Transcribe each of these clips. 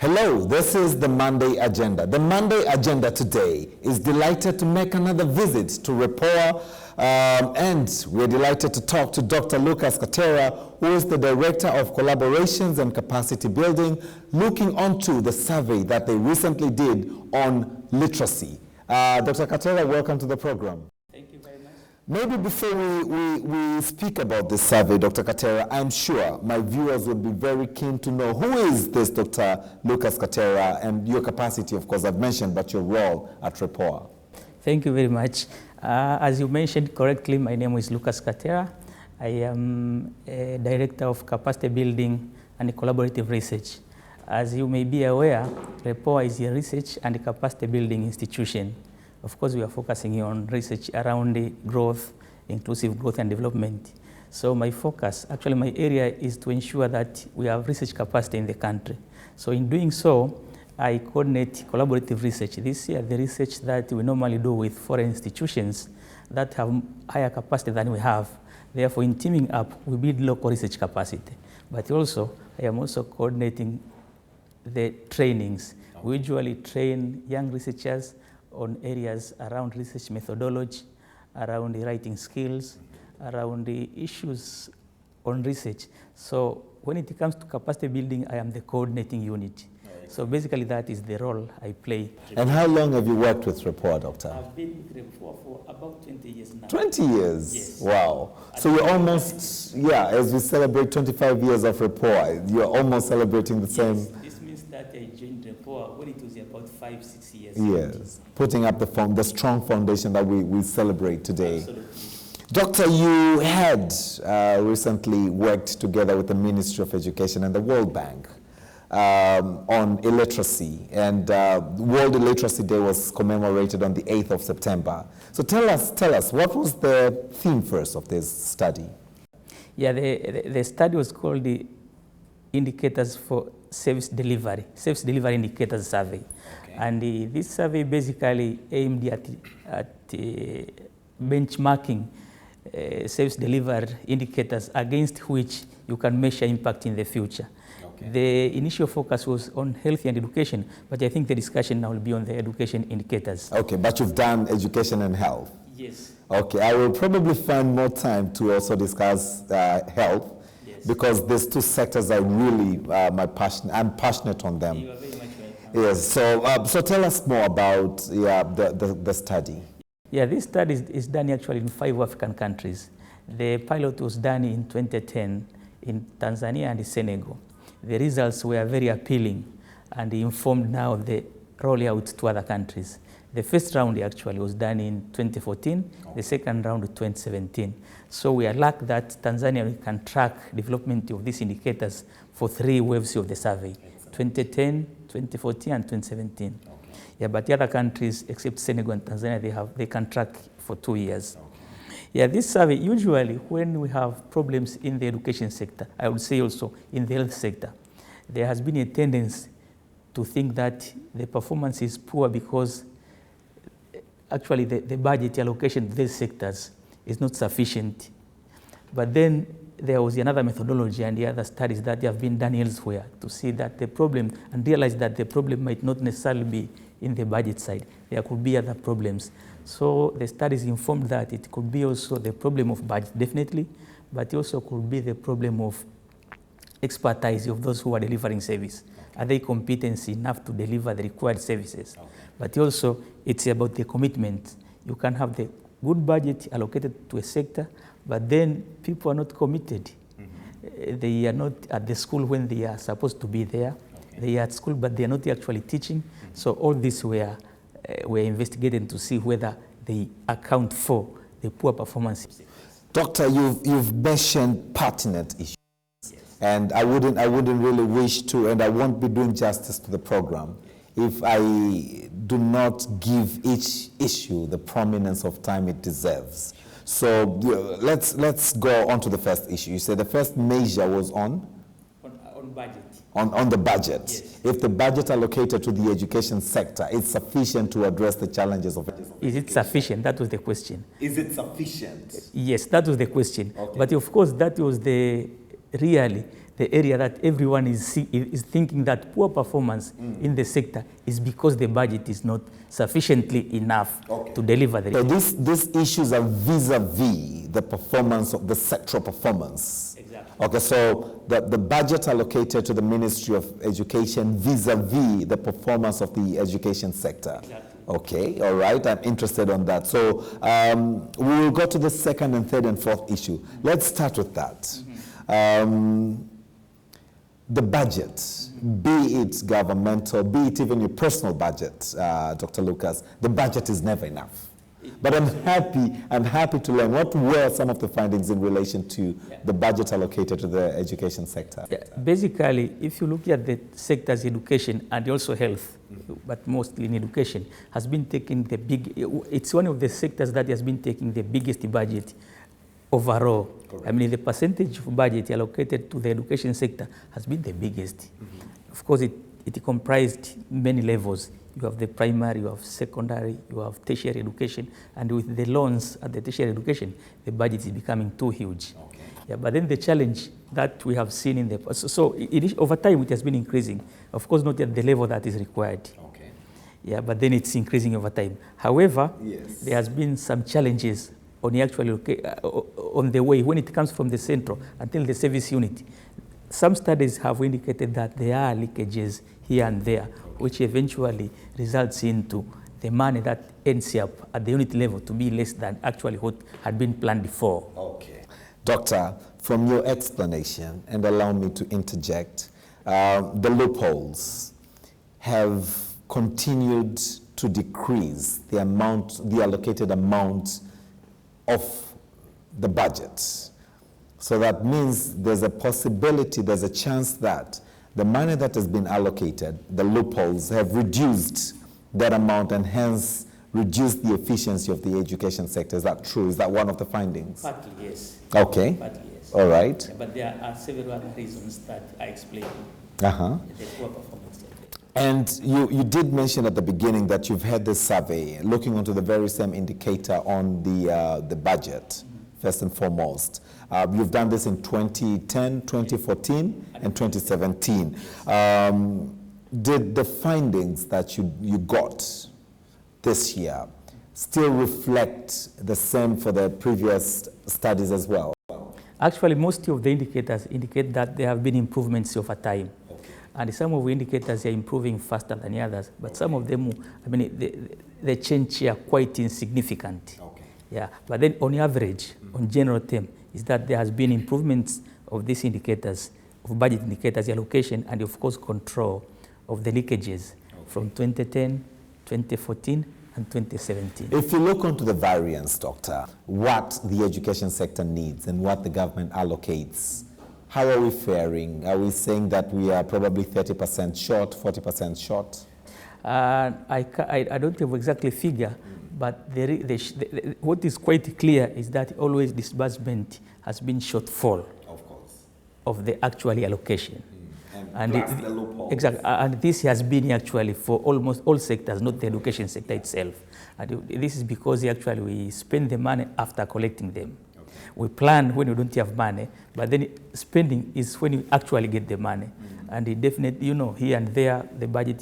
Hello, this is the Monday Agenda. The Monday Agenda today is delighted to make another visit to Repoa, and we're delighted to talk to Dr. Lucas Katera, who is the Director of Collaborations and Capacity Building, looking onto the survey that they recently did on literacy. Dr. Katera, welcome to the program. Thank you very much. Maybe before we speak about this survey, Dr. Katera, I'm sure my viewers would be very keen to know who is this Dr. Lucas Katera and your capacity, of course, I've mentioned, but your role at Repoa. Thank you very much. As you mentioned correctly, my name is Lucas Katera. I am a Director of Capacity Building and Collaborative Research. As you may be aware, Repoa is a research and capacity building institution. Of course, we are focusing on research around the growth, inclusive growth and development. So my focus, actually my area, is to ensure that we have research capacity in the country. So in doing so, I coordinate collaborative research. This year, the research that we normally do with foreign institutions that have higher capacity than we have. Therefore, in teaming up, we build local research capacity. But also, I am also coordinating the trainings. We usually train young researchers on areas around research methodology, around the writing skills, around the issues on research. So when it comes to capacity building, I am the coordinating unit. So basically that is the role I play. And how long have you worked with Repoa, Doctor? I've been with Repoa for about 20 years now. 20 years? Yes. Wow. So you're almost, as we celebrate 25 years of Repoa, you're almost celebrating the same. This means that I joined Repoa when it was about 5-6 years. Yes, putting up the strong foundation that we celebrate today. Absolutely. Doctor, you had recently worked together with the Ministry of Education and the World Bank on illiteracy, and World Illiteracy Day was commemorated on the 8th of September. So tell us, what was the theme first of this study? Yeah, the study was called the Indicators for Service Delivery Indicators Survey. Okay. And this survey basically aimed at benchmarking service delivery indicators against which you can measure impact in the future. Okay. The initial focus was on health and education, but I think the discussion now will be on the education indicators. Okay, but you've done education and health. Yes. Okay, I will probably find more time to also discuss health. Yes. Because these two sectors are really my passion. I'm passionate on them. You are very much welcome. Yes. So tell us more about the study. Yeah, this study is done actually in 5 African countries. The pilot was done in 2010 in Tanzania and Senegal. The results were very appealing and informed now the rollout to other countries. The first round actually was done in 2014, the second round in 2017. So we are lucky that Tanzania can track development of these indicators for 3 waves of the survey, 2010, 2014, and 2017. Okay. Yeah, but the other countries, except Senegal and Tanzania, they can track for 2 years. Okay. Yeah, this survey, usually when we have problems in the education sector, I would say also in the health sector, there has been a tendency to think that the performance is poor because actually the budget allocation to these sectors is not sufficient. But then there was another methodology and the other studies that have been done elsewhere to see that the problem and realize that the problem might not necessarily be in the budget side. There could be other problems. So the studies informed that it could be also the problem of budget, definitely, but it also could be the problem of expertise of those who are delivering service. Are they competent enough to deliver the required services? Okay. But also, it's about the commitment. You can have the good budget allocated to a sector, but then people are not committed. Mm-hmm. They are not at the school when they are supposed to be there. Okay. They are at school, but they are not actually teaching. Mm-hmm. So all this were investigating to see whether they account for the poor performance. Doctor, you've mentioned pertinent issues. And I wouldn't really wish to, and I won't be doing justice to the program if I do not give each issue the prominence of time it deserves. So let's go on to the first issue. You said the first measure was on budget. On the budget. Yes. If the budget allocated to the education sector is sufficient to address the challenges of education. Is it sufficient? That was the question. Is it sufficient? Yes, that was the question. Okay. But of course, that was really the area that everyone is thinking that poor performance in the sector is because the budget is not sufficiently enough to deliver the. So these issues are vis-a-vis the performance of the sectoral performance. Exactly. Okay, so the budget allocated to the Ministry of Education vis-a-vis the performance of the education sector. Exactly. Okay, all right, I'm interested on that. So we will go to the second and third and fourth issue. Let's start with that. The budget, be it governmental, be it even your personal budget, Dr. Lucas, the budget is never enough. But I'm happy to learn what were some of the findings in relation to the budget allocated to the education sector. Yeah, basically, if you look at the sectors, education and also health, but mostly in education, has been taking it's one of the sectors that has been taking the biggest budget overall. Correct. I mean, the percentage of budget allocated to the education sector has been the biggest. Of course, it comprised many levels. You have the primary, you have secondary, you have tertiary education, and with the loans at the tertiary education, the budget is becoming too huge. Okay. Yeah, but then the challenge that we have seen in the over time it has been increasing. Of course, not at the level that is required. Okay. Yeah, but then it's increasing over time. However, yes, there has been some challenges on the way when it comes from the central until the service unit. Some studies have indicated that there are leakages here and there, which eventually results into the money that ends up at the unit level to be less than actually what had been planned before. Okay. Doctor, from your explanation, and allow me to interject, the loopholes have continued to decrease the allocated amount of the budget. So that means there's a possibility, there's a chance that the money that has been allocated, the loopholes, have reduced that amount and hence reduced the efficiency of the education sector. Is that true? Is that one of the findings? Partly, yes. Okay. Partly, yes. All right. Yeah, but there are several other reasons that I explained. The poor performance. And you did mention at the beginning that you've had this survey looking onto the very same indicator on the budget, first and foremost. You've done this in 2010, 2014, and 2017. Did the findings that you got this year still reflect the same for the previous studies as well? Actually, most of the indicators indicate that there have been improvements over time. And some of the indicators are improving faster than the others, but some of them, I mean, the change are quite insignificant. Okay. Yeah, but then on average, on general term, is that there has been improvements of these indicators, of budget indicators, allocation, and of course control of the leakages from 2010, 2014, and 2017. If you look onto the variance, Doctor, what the education sector needs and what the government allocates, how are we faring? Are we saying that we are probably 30% short, 40% short? I don't have exactly figure, but what is quite clear is that always disbursement has been shortfall of the actual allocation. And the loophole. Exactly, and this has been actually for almost all sectors, not the education sector itself. And this is because actually we spend the money after collecting them. We plan when we don't have money, but then spending is when you actually get the money. And it definitely, here and there, the budget,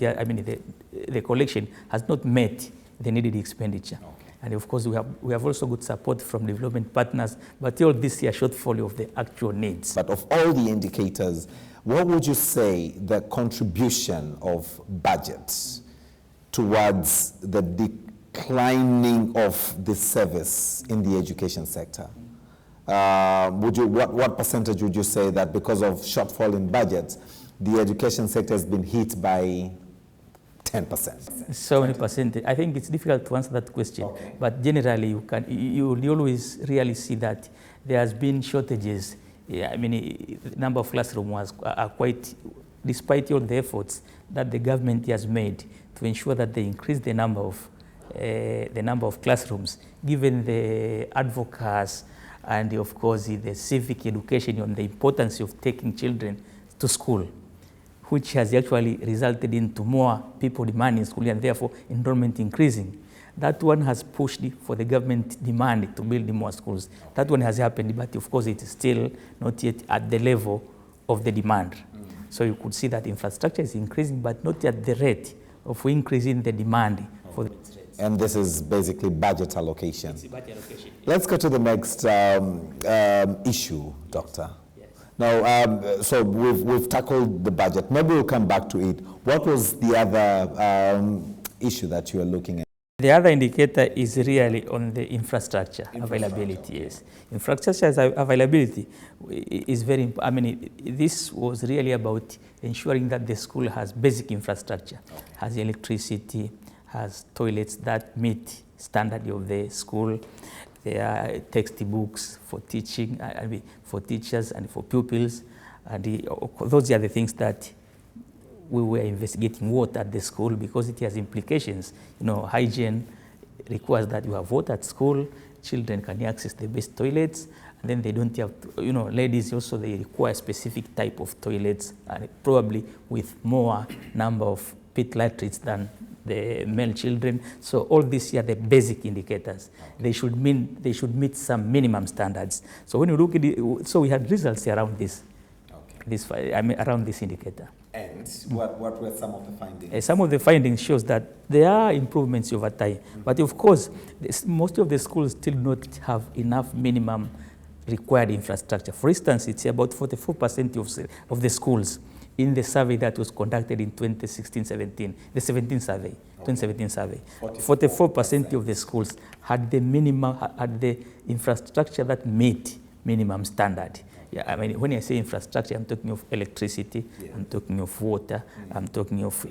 the collection has not met the needed expenditure. And of course, we have also good support from development partners, but all this is a shortfall of the actual needs. But of all the indicators, what would you say the contribution of budgets towards the declining of the service in the education sector? What percentage would you say that because of shortfall in budget, the education sector has been hit by 10%? So many percentage. I think it's difficult to answer that question, but generally you always really see that there has been shortages. Yeah, I mean, the number of classrooms are quite, despite all the efforts that the government has made to ensure that they increase the number of classrooms, given the advocates and of course the civic education on the importance of taking children to school, which has actually resulted into more people demanding school and therefore enrollment increasing. That one has pushed for the government demand to build more schools. That one has happened, but of course it is still not yet at the level of the demand. So you could see that infrastructure is increasing, but not at the rate of increasing the demand for the rates. And this is basically budget allocation. It's budget allocation. Let's go to the next issue, Doctor. Yes. Now, so we've tackled the budget. Maybe we'll come back to it. What was the other issue that you are looking at? The other indicator is really on the infrastructure availability. Yes, infrastructure availability is very important. I mean, this was really about ensuring that the school has basic infrastructure, has electricity, has toilets that meet standard of the school. There are textbooks for teaching, for teachers and for pupils, and those are the things that we were investigating. Water at the school, because it has implications. You know, hygiene requires that you have water at school. Children can access the best toilets, and then they don't have to, you know, ladies also, they require specific type of toilets, and probably with more number of pit latrines than the male children. So all these are the basic indicators. They should meet some minimum standards. So when you look at it, so we had results around this. Around this indicator. And what were some of the findings? Some of the findings shows that there are improvements over time, but of course, most of the schools still not have enough minimum required infrastructure. For instance, it's about 44% of the schools in the survey that was conducted in 2016-17, the 2017 survey. 44% of the schools had the infrastructure that meet minimum standard. Yeah, I mean, when I say infrastructure, I'm talking of electricity, I'm talking of water, I'm talking of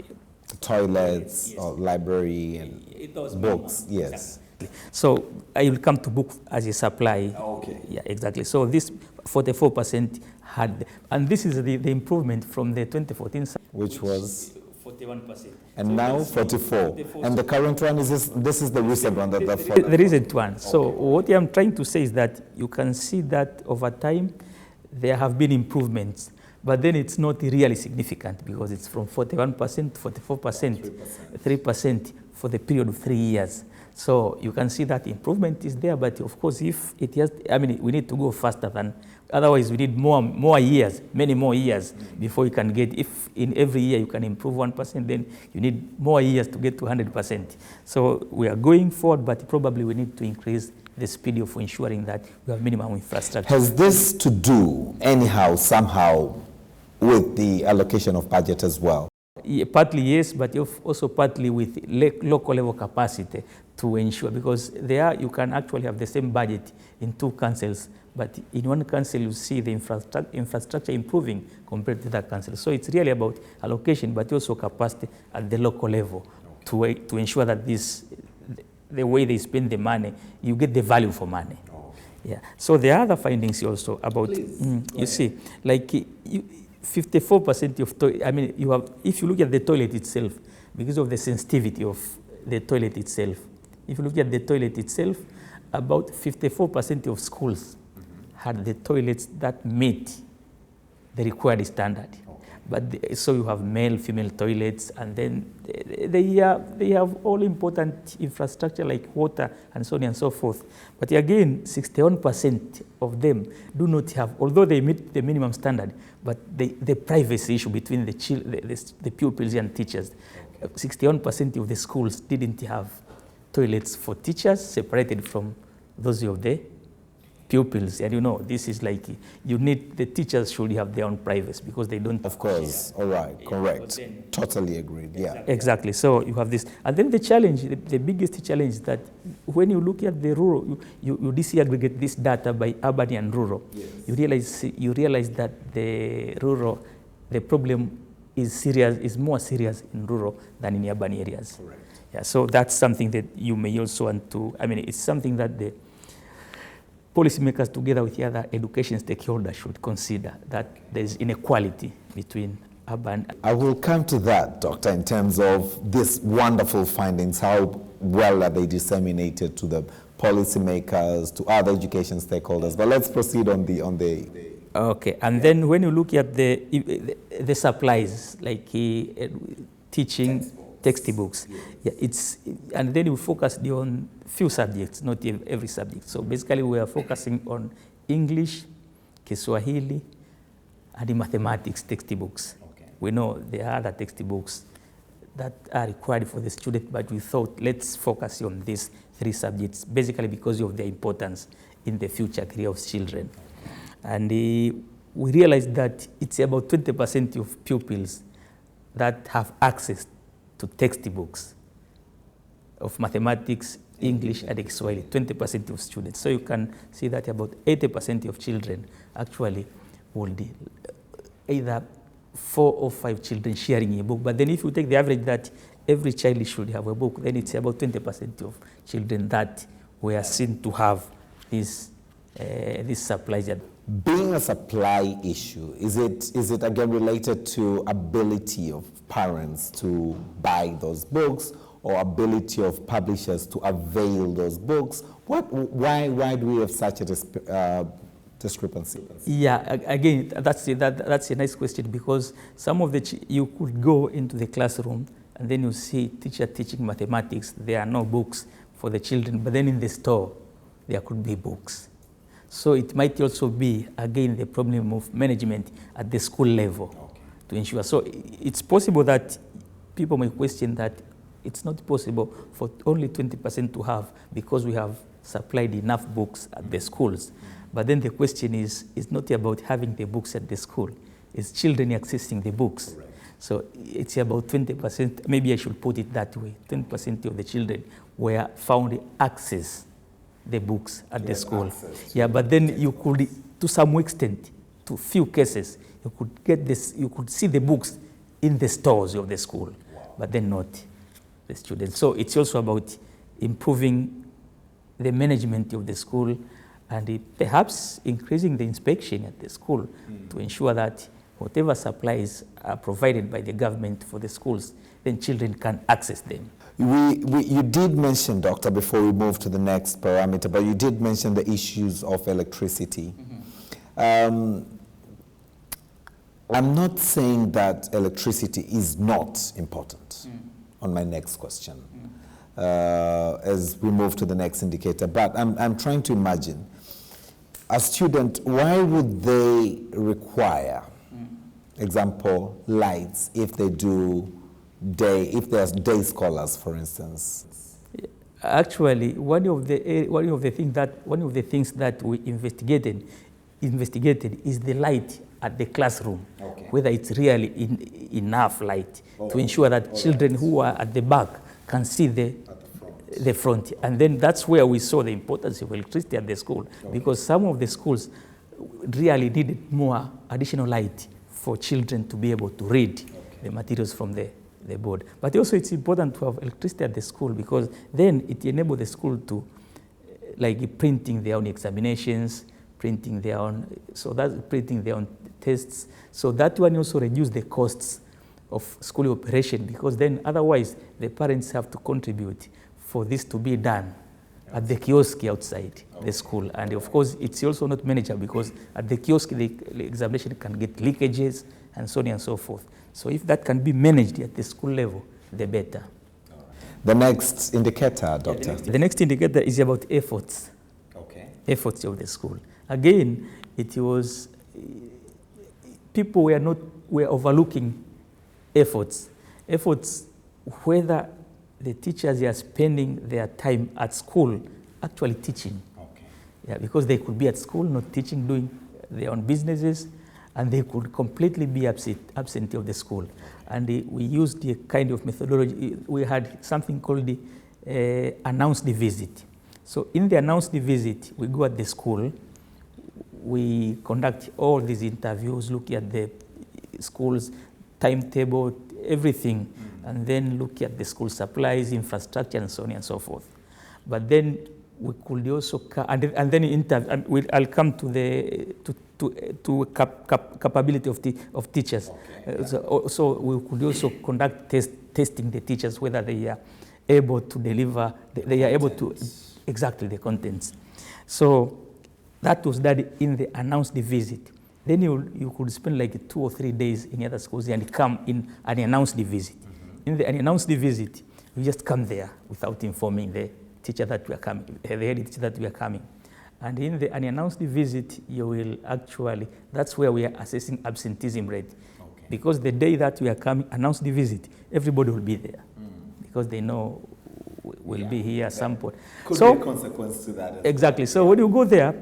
toilets, yes, or library and books. Yes. Exactly. So I will come to books as a supply. Okay. Yeah, exactly. So this 44% had, and this is the improvement from the 2014 survey, which was 41%. And so now 44. And the current one is this is the recent one that the recent one. So what I'm trying to say is that you can see that over time there have been improvements, but then it's not really significant because it's from 41% to 44%, 3% for the period of 3 years. So you can see that improvement is there, but of course, if it has, I mean, we need to go faster than, otherwise we need more years, many more years before you can get, if in every year you can improve 1%, then you need more years to get to 100%. So we are going forward, but probably we need to increase the speed of ensuring that we have minimum infrastructure. Has this to do anyhow, somehow, with the allocation of budget as well? Yeah, partly yes, but also partly with local level capacity to ensure, because there you can actually have the same budget in two councils, but in one council you see the infrastructure improving compared to that council. So it's really about allocation, but also capacity at the local level to ensure that the way they spend the money, you get the value for money. Yeah. So there are other findings also about, you see, like 54% of, I mean, you have, if you look at the toilet itself, because of the sensitivity of the toilet itself, if you look at the toilet itself, about 54% of schools had the toilets that meet the required standard. But so you have male, female toilets, and then they have all important infrastructure like water and so on and so forth. But again, 61% of them do not have, although they meet the minimum standard, but the privacy issue between the pupils and teachers. 61% of the schools didn't have toilets for teachers separated from those of the pupils. And you know, this is like, you need, the teachers should have their own privacy because they don't. Of course, all right, correct. Totally agreed, yeah. Exactly, so you have this. And then the challenge, the biggest challenge is that when you look at the rural, you disaggregate this data by urban and rural. Yes. You realize that the rural, the problem is more serious in rural than in urban areas. Correct. Yeah, so that's something that you may also want to, I mean, it's something that the policymakers together with the other education stakeholders should consider, that there's inequality between urban. I will come to that, Doctor, in terms of these wonderful findings. How well are they disseminated to the policymakers, to other education stakeholders? But let's proceed on the Okay, and then when you look at the supplies, like teaching, textbooks, yeah, and then we focused on few subjects, not every subject. So basically we are focusing on English, Kiswahili, and in mathematics textbooks. Okay. We know there are other textbooks that are required for the student, but we thought let's focus on these 3 subjects, basically because of their importance in the future career of children. And we realized that it's about 20% of pupils that have access to textbooks of mathematics, English, and Kiswahili, 20% of students. So you can see that about 80% of children actually would either 4 or 5 children sharing a book. But then if you take the average that every child should have a book, then it's about 20% of children that were seen to have this supplies. Being a supply issue, is it again related to ability of parents to buy those books, or ability of publishers to avail those books? Why do we have such a discrepancy? Yeah, again, that's a nice question, because some of you could go into the classroom and then you see teacher teaching mathematics. There are no books for the children, but then in the store there could be books. So it might also be, again, the problem of management at the school level to ensure. So it's possible that people may question that it's not possible for only 20% to have, because we have supplied enough books at the schools. But then the question is not about having the books at the school, it's children accessing the books. Correct. So it's about 20%, maybe I should put it that way, 20% of the children were found access the books at the school. Yeah, but then you could, to some extent, to few cases, you could get this, you could see the books in the stores of the school, but then not the students. So it's also about improving the management of the school and perhaps increasing the inspection at the school to ensure that whatever supplies are provided by the government for the schools, then children can access them. You did mention, Doctor, before we move to the next parameter, but you did mention the issues of electricity. I'm not saying that electricity is not important on my next question as we move to the next indicator, but I'm trying to imagine a student, why would they require, example, lights if they do if there's day scholars, for instance? Actually, one of the things that we investigated is the light at the classroom, whether it's really enough light to ensure that children who are at the back can see the front. And then that's where we saw the importance of electricity at the school, because some of the schools really needed more additional light for children to be able to read the materials from the board. But also it's important to have electricity at the school, because then it enables the school to, like, printing their own examinations, printing their own tests. So that one also reduce the costs of school operation, because then otherwise the parents have to contribute for this to be done at the kiosk outside the school. And of course, it's also not manageable, because at the kiosk, the examination can get leakages and so on and so forth. So if that can be managed at the school level, the better. The next indicator, Doctor? The next indicator is about efforts. Efforts of the school. Again, it was, people were overlooking efforts. Efforts, whether the teachers are spending their time at school actually teaching. Yeah, because they could be at school not teaching, doing their own businesses, and they could completely be absent of the school. And we used the kind of methodology. We had something called the announced visit. So in the announced visit, we go at the school, we conduct all these interviews, look at the school's timetable, everything, and then look at the school supplies, infrastructure, and so on and so forth. But then we could also, and then I'll come to the capability of teachers. So we could also conduct testing the teachers, whether they are able to deliver, they are able to, exactly, the contents. So that was done in the announced visit. Then you could spend like 2 or 3 days in other schools and come in an announced visit. In the announced visit, you just come there without informing the teacher that we are coming, the head teacher that we are coming. And in the unannounced visit, you will actually, that's where we are assessing absenteeism rate. Okay. Because the day that we are coming, announce the visit, everybody will be there. Because they know we'll be here at some point. Could be a consequence to that. Exactly. So when you go there,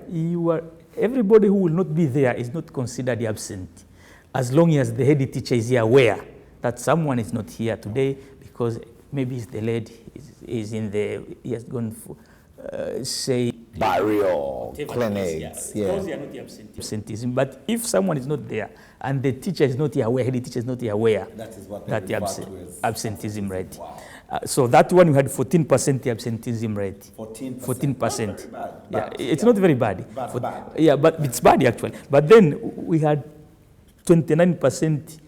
everybody who will not be there is not considered absent, as long as the head teacher is here aware that someone is not here today because maybe he's delayed, he has gone for, say, barrier clinics. Those are not the absenteeism. But if someone is not there and the teacher is not aware, head teacher is not aware, that is what that the absenteeism rate. Wow. So that one we had 14% the absenteeism rate. 14%. Yeah, it's not very bad. Bad. Yeah, but it's bad actually. But then we had 29%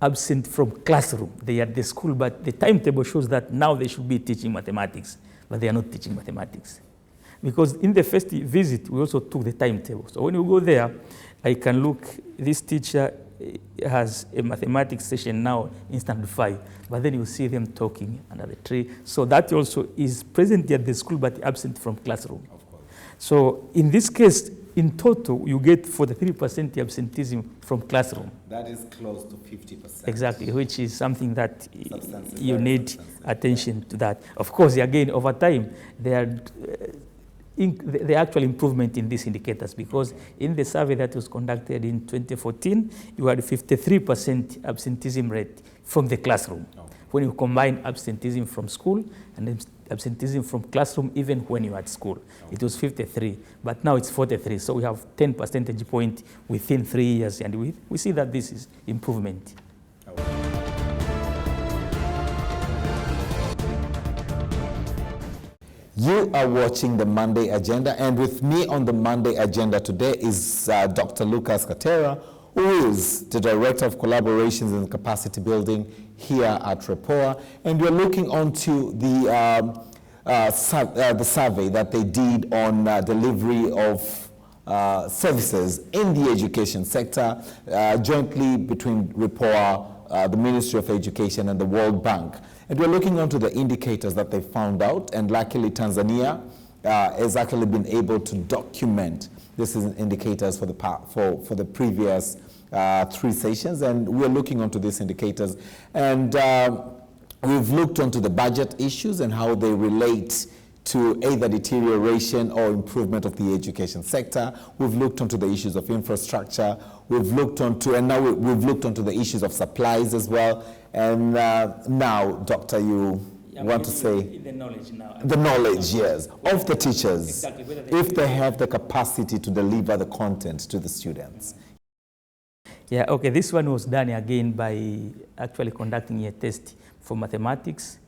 absent from classroom. They are at the school, but the timetable shows that now they should be teaching mathematics, but they are not teaching mathematics. Because in the first visit, we also took the timetable. So when you go there, I can look, this teacher has a mathematics session now in standard 5, but then you see them talking under the tree. So that also is present at the school, but absent from classroom. Of course. So in this case, in total, you get 43% absenteeism from classroom. That is close to 50%. Exactly, which is something that you need attention to that. Of course, again, over time, there are the actual improvement in these indicators, because in the survey that was conducted in 2014, you had 53% absenteeism rate from the classroom. Okay. When you combine absenteeism from school and absenteeism from classroom, even when you are at school, it was 53, but now it's 43. So we have 10 percentage point within 3 years, and we see that this is improvement. You are watching the Monday Agenda, and with me on the Monday Agenda today is Dr. Lucas Katera, who is the Director of Collaborations and Capacity Building here at Repoa, and we're looking onto the survey that they did on delivery of services in the education sector, jointly between Repoa, the Ministry of Education, and the World Bank. And we're looking onto the indicators that they found out, and luckily Tanzania has actually been able to document this is indicators for the previous 3 sessions, and we're looking onto these indicators, and we've looked onto the budget issues and how they relate to either deterioration or improvement of the education sector. We've looked onto the issues of infrastructure. We've looked onto, and now we've looked onto the issues of supplies as well. And now, Doctor, you want to say the knowledge now. The knowledge, yes, of the teachers, exactly, if they have the capacity to deliver the content to the students. Yeah, okay, this one was done again by actually conducting a test for mathematics,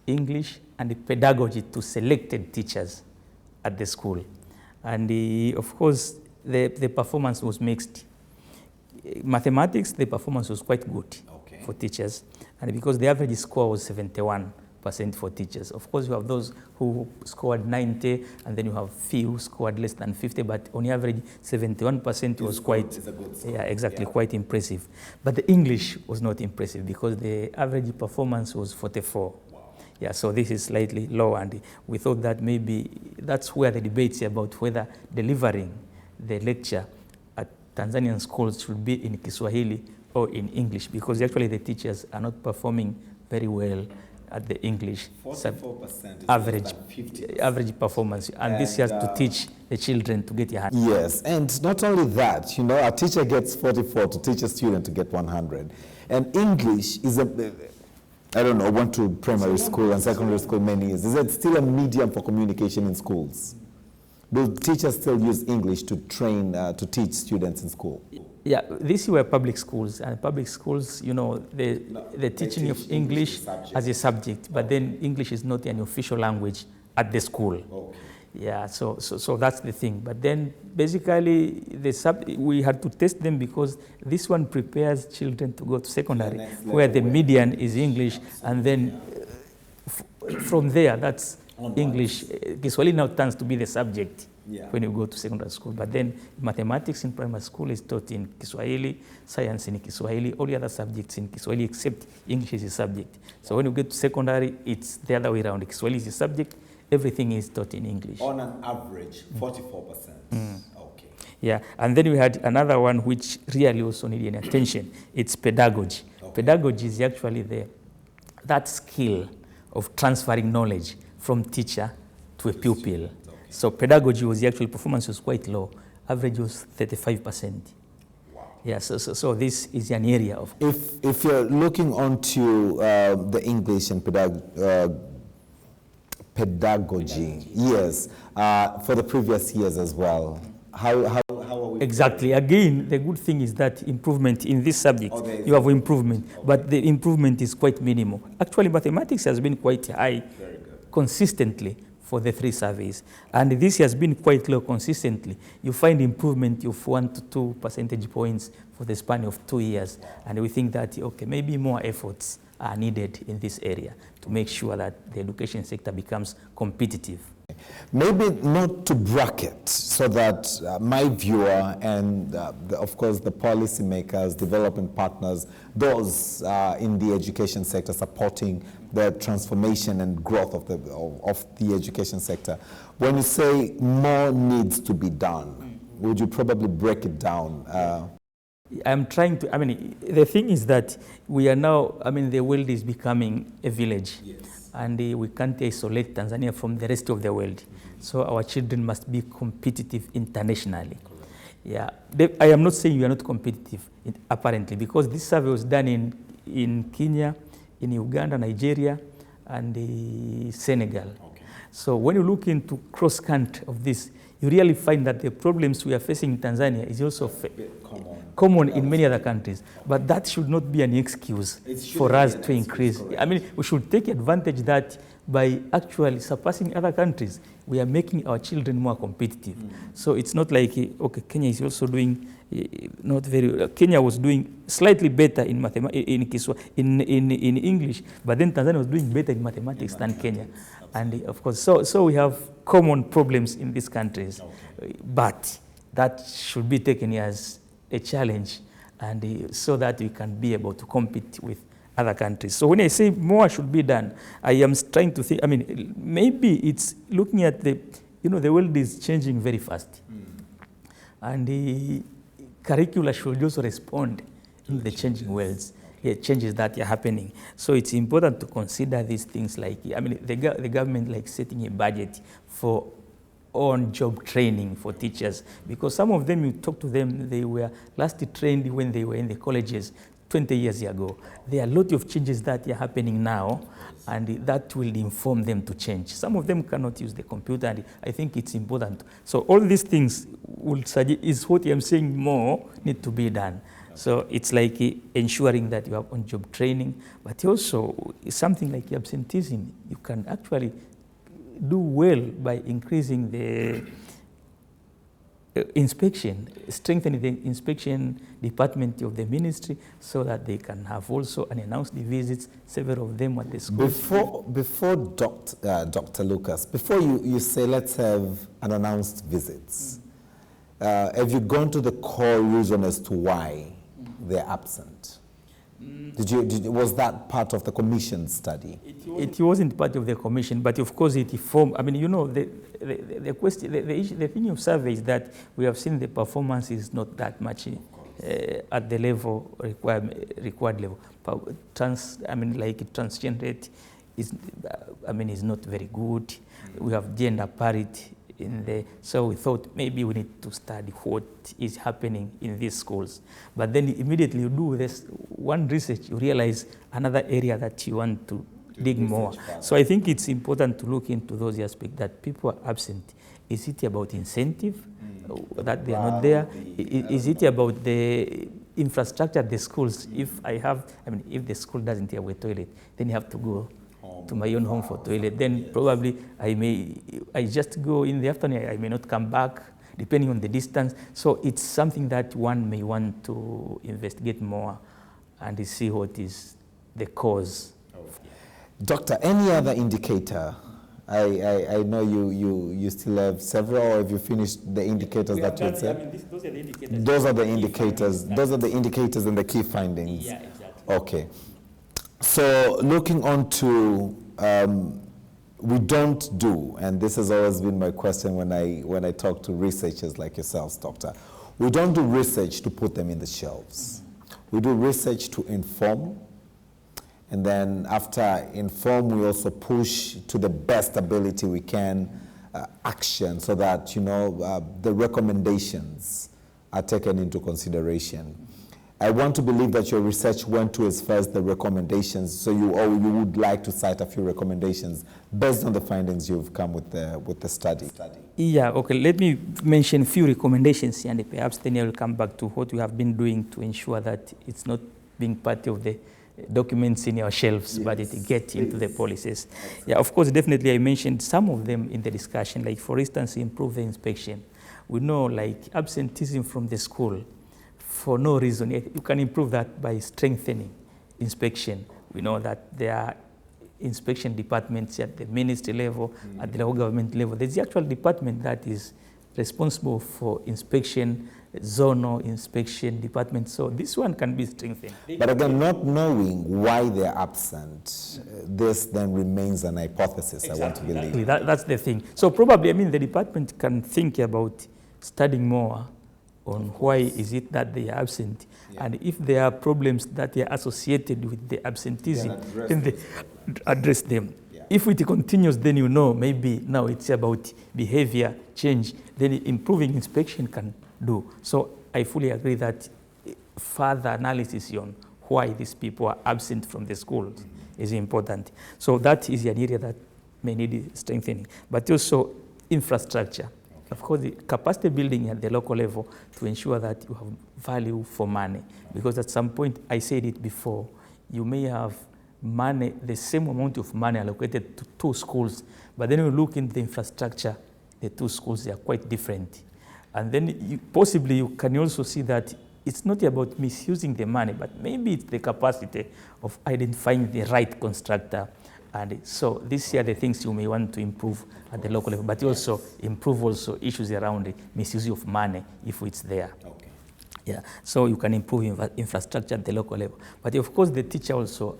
English, and pedagogy to selected teachers at the school. And of course, the performance was mixed. Mathematics, the performance was quite good for teachers. And because the average score was 71% for teachers. Of course, you have those who scored 90, and then you have few who scored less than 50, but on average, 71% was quite, yeah, exactly, quite impressive. But the English was not impressive because the average performance was 44. Yeah, so this is slightly low, and we thought that maybe that's where the debates about whether delivering the lecture at Tanzanian schools should be in Kiswahili or in English, because actually the teachers are not performing very well at the English 44% average performance, and this has to teach the children to get a 100. Yes, and not only that, you know, a teacher gets 44 to teach a student to get 100, and English is I don't know, I went to primary school and secondary school many years. Is it still a medium for communication in schools? Do teachers still use English to train, to teach students in school? Yeah, these were public schools, and public schools, you know, the teaching of English as a subject, but then English is not an official language at the school. Okay. Yeah, so that's the thing. But then basically we had to test them because this one prepares children to go to secondary, where the median is English, and then from there, that's English. Kiswahili now turns to be the subject when you go to secondary school. But then mathematics in primary school is taught in Kiswahili, science in Kiswahili, all the other subjects in Kiswahili except English is a subject. So when you get to secondary, it's the other way around. Kiswahili is a subject, everything is taught in English. On an average, 44%. Okay. Yeah, and then we had another one which really also needed attention. It's pedagogy. Okay. Pedagogy is actually that skill of transferring knowledge from teacher to a pupil. Okay. So pedagogy was actually, performance was quite low. Average was 35%. Wow. Yeah, so this is an area of... If you're looking onto the English and pedagogy, yes, for the previous years as well, how are we? Exactly. Again, the good thing is that improvement in this subject, you have improvement, but the improvement is quite minimal. Actually, mathematics has been quite high consistently for the 3 surveys, and this has been quite low consistently. You find improvement of 1 to 2 percentage points for the span of 2 years, and we think that, okay, maybe more efforts are needed in this area to make sure that the education sector becomes competitive. Maybe not to bracket, so that my viewer and, of course, the policymakers, development partners, those in the education sector supporting the transformation and growth of the education sector. When you say more needs to be done, would you probably break it down? I'm trying to, the thing is that we are now, the world is becoming a village. Yes. And we can't isolate Tanzania from the rest of the world. So our children must be competitive internationally. Correct. Yeah, I am not saying we are not competitive, apparently, because this survey was done in Kenya, in Uganda, Nigeria, and Senegal. Okay. So when you look into cross-country of this, you really find that the problems we are facing in Tanzania is also common in many other countries. But that should not be an excuse for us to increase. We should take advantage that by actually surpassing other countries, we are making our children more competitive. So it's not like, okay, Kenya is also doing not very, Kenya was doing slightly better in in English, but then Tanzania was doing better in mathematics than Kenya. And of course, so we have common problems in these countries, but that should be taken as a challenge, and so that we can be able to compete with other countries. So when I say more should be done, I am trying to think, maybe it's looking at the world is changing very fast. And the curricula should also respond in the changing worlds, changes that are happening. So it's important to consider these things like, the government like setting a budget for on-job training for teachers, because some of them, you talk to them, they were last trained when they were in the colleges 20 years ago. There are a lot of changes that are happening now, and that will inform them to change. Some of them cannot use the computer, and I think it's important. So all these things will suggest, is what I'm saying, more need to be done. So it's like ensuring that you have on-job training, but also something like absenteeism. You can actually do well by increasing the inspection, strengthening the inspection department of the ministry, so that they can have also unannounced visits, several of them at the schools. Before Dr. Lucas, before you say let's have unannounced visits, have you gone to the core reason as to why they're absent? Was that part of the commission study? It wasn't part of the commission, but of course it informed. The question, the thing of survey is that we have seen the performance is not that much at the level required level. Transition rate is not very good. We have gender parity so we thought maybe we need to study what is happening in these schools. But then immediately you do this one research, you realize another area that you want to dig more. So I think it's important to look into those aspects that people are absent. Is it about incentive that they are not there? Is it about the infrastructure at the schools? If the school doesn't have a toilet, then you have to go to my own home for toilet. Then probably I just go in the afternoon, I may not come back, depending on the distance. So it's something that one may want to investigate more and see what is the cause. Doctor, any other indicator? I know you still have several, or have you finished the indicators that you had said? Those are the indicators. Those are the indicators. Those are the indicators and the key findings. Yeah, exactly. Okay. So looking on to we don't do, and this has always been my question when I talk to researchers like yourselves, Doctor, we don't do research to put them in the shelves. We do research to inform, and then after inform, we also push to the best ability we can action so that, the recommendations are taken into consideration. I want to believe that your research went to as far as the recommendations, so you would like to cite a few recommendations based on the findings you've come with the study. Yeah, okay, let me mention a few recommendations, and perhaps then I will come back to what we have been doing to ensure that it's not being part of the documents in your shelves, yes, but it gets into the policies. Excellent. Yeah, of course, definitely I mentioned some of them in the discussion, like for instance, improve the inspection. We know like absenteeism from the school, for no reason, you can improve that by strengthening inspection. We know that there are inspection departments at the ministry level, at the local government level. There's the actual department that is responsible for inspection, zonal inspection department. So this one can be strengthened. But again, not knowing why they're absent, this then remains an hypothesis. Exactly. I want to believe. That's the thing. So probably, the department can think about studying more on why is it that they are absent, yeah, and if there are problems that are associated with the absenteeism, then they address them. Yeah. If it continues, then maybe now it's about behavior change, then improving inspection can do. So I fully agree that further analysis on why these people are absent from the schools is important. So that is an area that may need strengthening, but also infrastructure. Of course, the capacity building at the local level to ensure that you have value for money. Because at some point, I said it before, you may have money, the same amount of money allocated to two schools, but then you look into the infrastructure, the two schools, they are quite different. And then possibly you can also see that it's not about misusing the money, but maybe it's the capacity of identifying the right constructor. And so these are the things you may want to improve at the local level, but also improve also issues around the misuse of money if it's there. Okay. Yeah, so you can improve infrastructure at the local level. But of course, the teacher also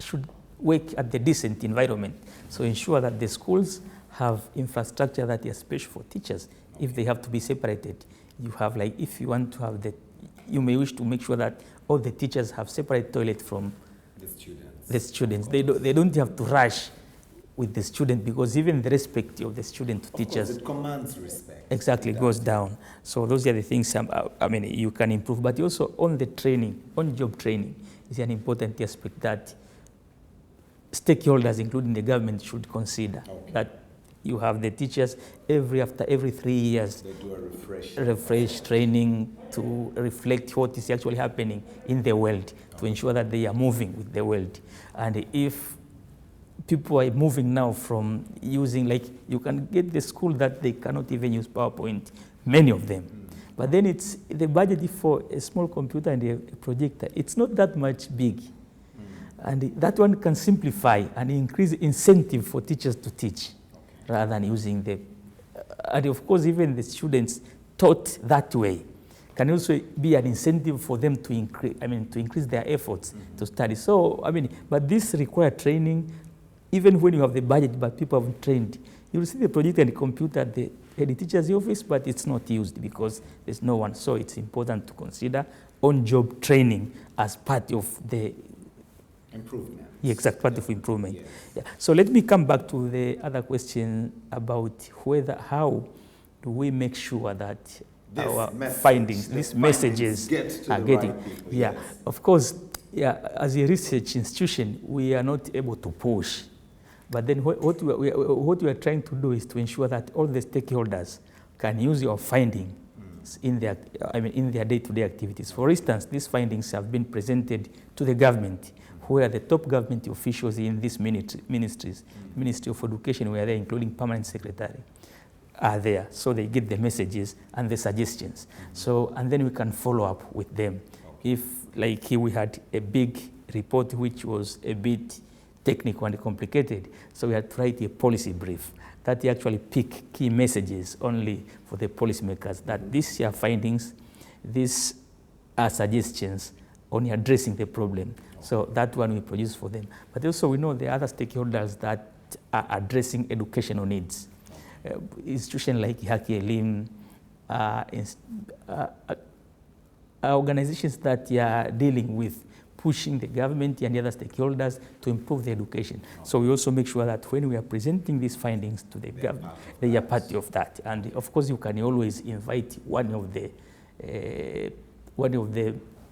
should work at the decent environment. So ensure that the schools have infrastructure that is special for teachers. Okay. If they have to be separated, you have like, if you want to have you may wish to make sure that all the teachers have separate toilet from the students. They don't have to rush with the student, because even the respect of the student to teachers, it commands respect. Exactly, goes down. So those are the things you can improve. But also on the training, on job training is an important aspect that stakeholders, including the government, should consider. Okay. That you have the teachers after every 3 years, they do a refresh training to reflect what is actually happening in the world, to ensure that they are moving with the world. And if people are moving now from using, like, you can get the school that they cannot even use PowerPoint, many of them. But then it's the budget for a small computer and a projector. It's not that much big. And that one can simplify and increase incentive for teachers to teach, rather than using and of course, even the students taught that way can also be an incentive for them to increase their efforts to study. So, but this requires training. Even when you have the budget, but people haven't trained, you will see the projector and the computer at the head teacher's office, but it's not used because there's no one. So it's important to consider on-job training as part of the improvement. Yeah, exact part of improvement. Yes. Yeah. So let me come back to the other question about how do we make sure that our findings, these messages are getting. Right people, yeah, yes. Of course. Yeah, as a research institution, we are not able to push. But then what we are trying to do is to ensure that all the stakeholders can use your findings in their day-to-day activities. For instance, these findings have been presented to the government, where the top government officials in these ministries, Ministry of Education, where they're including permanent secretary, are there. So they get the messages and the suggestions. So, and then we can follow up with them. If, like here, we had a big report which was a bit technical and complicated, so we had to write a policy brief that actually pick key messages only for the policymakers, that these are findings, these are suggestions on addressing the problem. So that one we produce for them. But also we know the other stakeholders that are addressing educational needs. Institutions like Haki Elimu, organizations that are dealing with pushing the government and the other stakeholders to improve the education. So we also make sure that when we are presenting these findings to the government, they are part of that. And of course, you can always invite one of the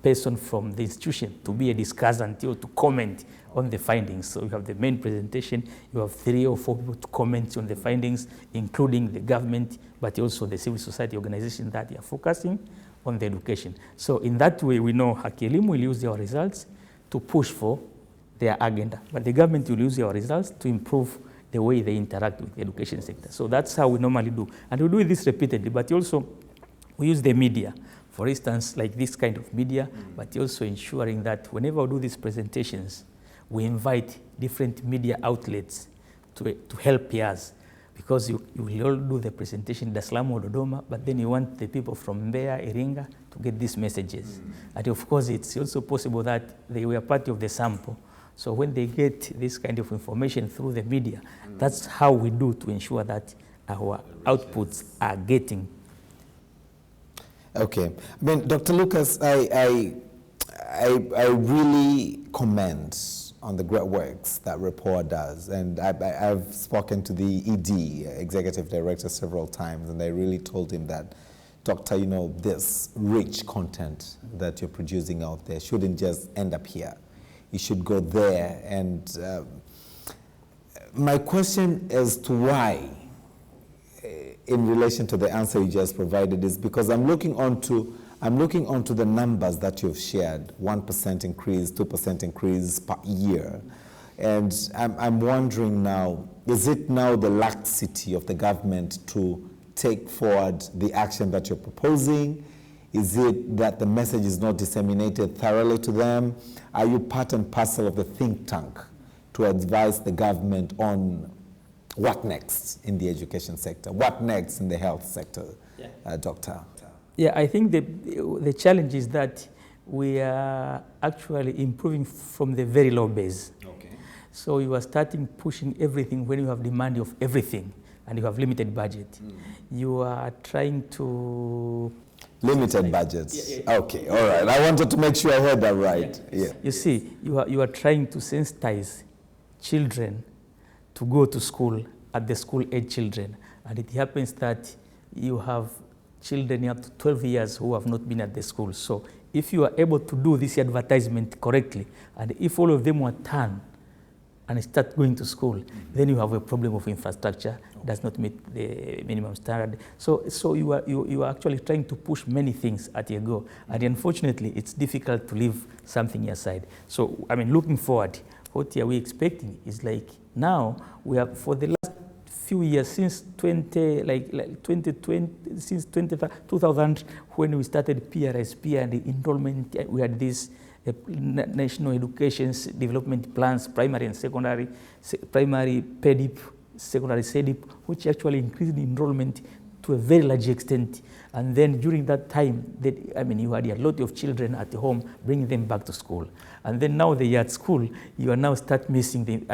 person from the institution to be a discussant or to comment on the findings. So you have the main presentation, you have 3 or 4 people to comment on the findings, including the government, but also the civil society organizations that are focusing on the education. So in that way, we know Haki Elimu will use their results to push for their agenda, but the government will use their results to improve the way they interact with the education sector. So that's how we normally do. And we do this repeatedly, but also we use the media. For instance, like this kind of media, but also ensuring that whenever we do these presentations, we invite different media outlets to help us, because you will all do the presentation in Dar es Salaam or Dodoma, but then you want the people from Mbeya, Iringa to get these messages. And of course, it's also possible that they were part of the sample. So when they get this kind of information through the media, that's how we do to ensure that our outputs are getting. Okay. I mean, Dr. Lucas, I really commend on the great works that Repoa'S does. And I've spoken to the ED, Executive Director, several times, and I really told him that, Doctor, you know, this rich content that you're producing out there shouldn't just end up here. You should go there. And my question as to why, in relation to the answer you just provided, is because I'm looking onto the numbers that you've shared, 1% increase, 2% increase per year. And I'm wondering now, is it now the laxity of the government to take forward the action that you're proposing? Is it that the message is not disseminated thoroughly to them? Are you part and parcel of the think tank to advise the government on what next in the education sector? What next in the health sector, Doctor? Yeah, I think the challenge is that we are actually improving from the very low base. Okay. So you are starting pushing everything when you have demand of everything and you have limited budget. You are trying to... Limited budgets. Okay, all right. I wanted to make sure I heard that right. Yeah. You see, you are trying to sensitize children to go to school at the school age children. And it happens that you have children up to 12 years who have not been at the school. So if you are able to do this advertisement correctly, and if all of them were turned and start going to school, then you have a problem of infrastructure, does not meet the minimum standard. So you are actually trying to push many things at a go. And unfortunately, it's difficult to leave something aside. So, I mean, looking forward, what are we expecting is like now we have, for the last few years, since 2020, since 2000, when we started PRSP and the enrollment, we had this national education development plans, primary and secondary, primary PEDIP, secondary CEDIP, which actually increased the enrollment to a very large extent. And then during that time, you had a lot of children at home, bringing them back to school. And then now they are at school, you are now start missing the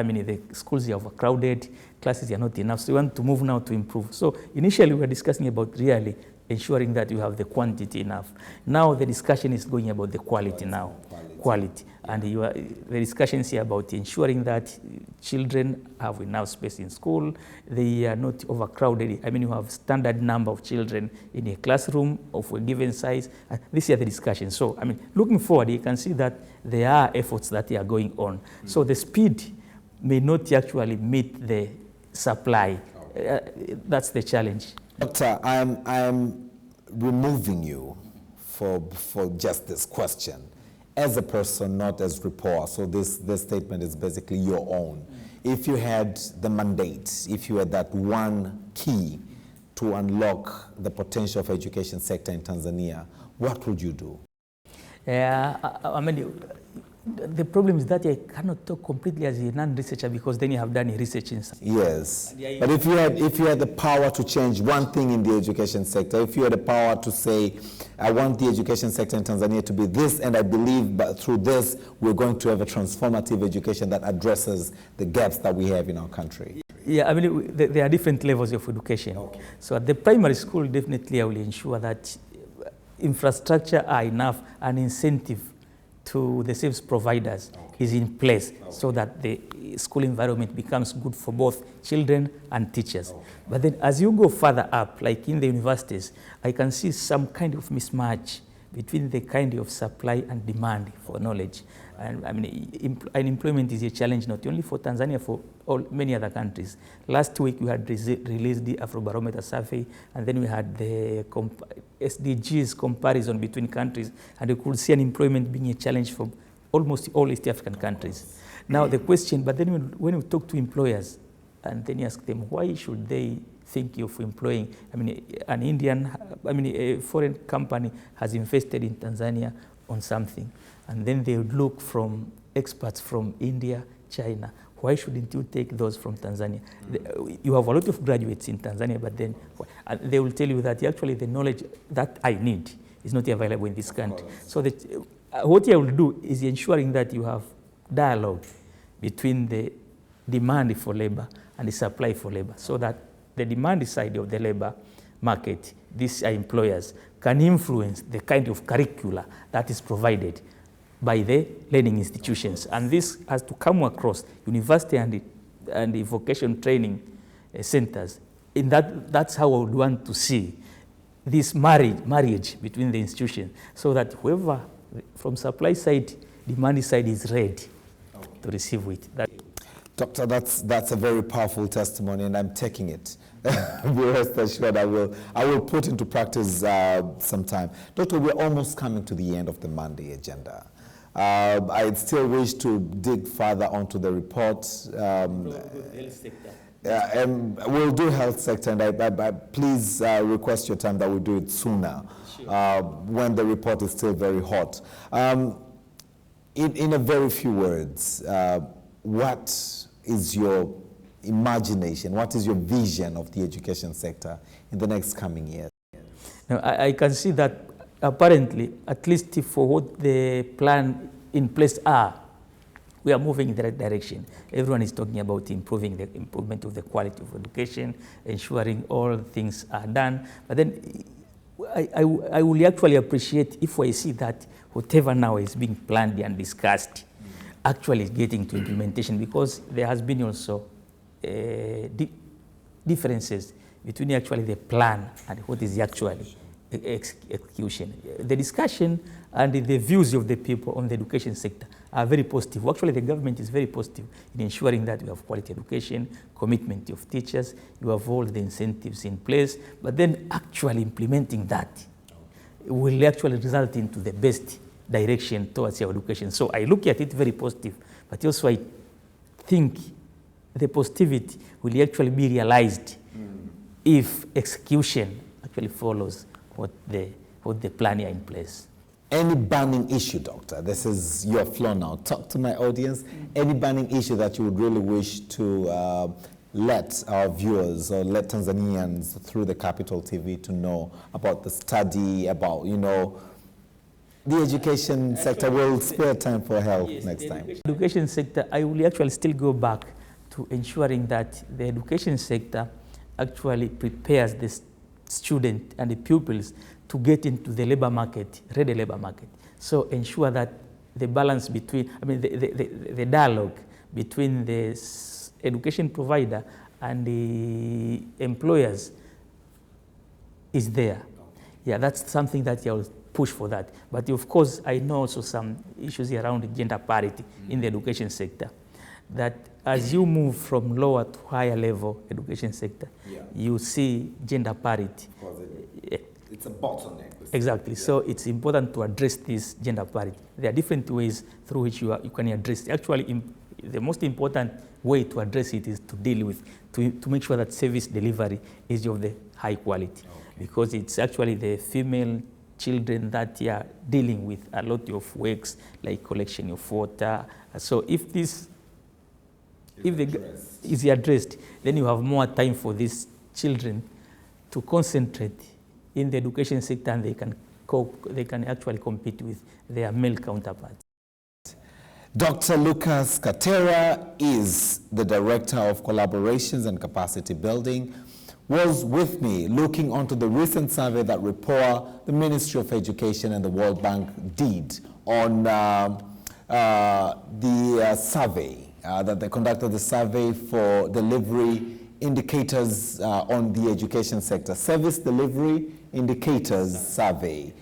schools are overcrowded, classes are not enough. So you want to move now to improve. So initially we were discussing about really ensuring that you have the quantity enough. Now the discussion is going about the quality now. Quality. And the discussion is here about ensuring that children have enough space in school, they are not overcrowded. I mean, you have standard number of children in a classroom of a given size. This is the discussion. So, I mean, looking forward, you can see that there are efforts that are going on. So the speed may not actually meet the supply. That's the challenge. Doctor, I'm removing you for just this question. As a person, not as Repoa'S, so this statement is basically your own. If you had the mandate, if you had that one key to unlock the potential of education sector in Tanzania, what would you do? I mean, The problem is that I cannot talk completely as a non-researcher because then you have done research in something. Yes, but if you had the power to change one thing in the education sector, if you had the power to say, I want the education sector in Tanzania to be this, and I believe but through this we're going to have a transformative education that addresses the gaps that we have in our country. Yeah, I mean, there are different levels of education. Okay. So at the primary school, definitely I will ensure that infrastructure are enough and incentive to the service providers is in place so that the school environment becomes good for both children and teachers. But then as you go further up, like in the universities, I can see some kind of mismatch between the kind of supply and demand for knowledge. And I mean, unemployment is a challenge not only for Tanzania, for many other countries. Last week we had released the Afrobarometer survey, and then we had the SDGs comparison between countries, and you could see unemployment being a challenge for almost all East African countries. Now the question, but then when we talk to employers, and then you ask them, why should they think of employing, I mean, a foreign company has invested in Tanzania on something, and then they would look from experts from India, China. Why shouldn't you take those from Tanzania? You have a lot of graduates in Tanzania, but then they will tell you that actually the knowledge that I need is not available in this country. So that, what I will do is ensuring that you have dialogue between the demand for labor and the supply for labor, so that the demand side of the labor market, these employers, can influence the kind of curricula that is provided by the learning institutions. And this has to come across university and the vocation training centers. In that's how I would want to see this marriage between the institutions, so that whoever from supply side, demand side is ready to receive it. Doctor, that's a very powerful testimony, and I'm taking it. Be rest assured I will put into practice sometime. Doctor, we're almost coming to the end of the Monday agenda. I still wish to dig further onto the report. And we'll do health sector, and I please request your time that we do it sooner, when the report is still very hot. In a very few words, what is your imagination, what is your vision of the education sector in the next coming years? Now, I can see that apparently, at least for what the plan in place are, we are moving in the right direction. Everyone is talking about improving the improvement of the quality of education, ensuring all things are done. But then I will actually appreciate if I see that whatever now is being planned and discussed actually getting to implementation, because there has been also differences between actually the plan and what is actually execution. The discussion and the views of the people on the education sector are very positive. Actually, the government is very positive in ensuring that we have quality education, commitment of teachers, you have all the incentives in place, but then actually implementing that will actually result into the best direction towards our education. So I look at it very positive, but also I think the positivity will actually be realized if execution actually follows what the plan are in place. Any burning issue, Doctor? This is your floor now. Talk to my audience. Any burning issue that you would really wish to let our viewers or let Tanzanians through the Capital TV to know about the study, about, the education sector? Will spare time for health next time. Education sector, I will actually still go back to ensuring that the education sector actually prepares the student and the pupils to get into the labor market, ready labor market. So ensure that the balance between, the dialogue between the education provider and the employers is there. Yeah, that's something that I will push for that. But of course, I know also some issues around gender parity in the education sector. That as you move from lower to higher level education sector, you see gender parity. It's a bottleneck. Exactly. So it's important to address this gender parity. There are different ways through which you can address it. Actually, the most important way to address it is to deal with, to make sure that service delivery is of the high quality. Because it's actually the female children that are dealing with a lot of works like collection of water. So if this is addressed, then you have more time for these children to concentrate in the education sector, and they can actually compete with their male counterparts. Dr. Lucas Katera is the Director of Collaborations and Capacity Building, was with me looking onto the recent survey that Repoa, the Ministry of Education and the World Bank did on the survey, that they conducted the survey for delivery indicators on the education sector, service delivery indicators survey,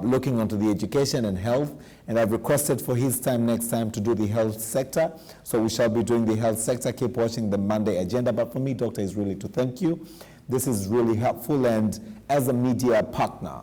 looking onto the education and health. And I've requested for his time next time to do the health sector. So we shall be doing the health sector. Keep watching the Monday agenda. But for me, Doctor, is really to thank you. This is really helpful. And as a media partner,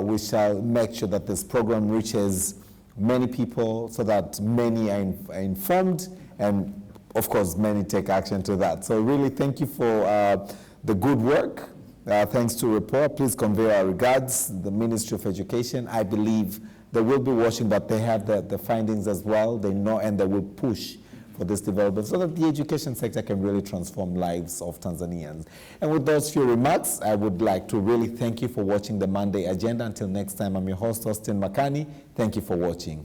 we shall make sure that this program reaches many people so that many are informed, and of course, many take action to that. So really thank you for the good work. Thanks to Repoa. Please convey our regards, the Ministry of Education. I believe they will be watching, but they have the findings as well. They know, and they will push for this development so that the education sector can really transform lives of Tanzanians. And with those few remarks, I would like to really thank you for watching the Monday agenda. Until next time, I'm your host, Austin Makani. Thank you for watching.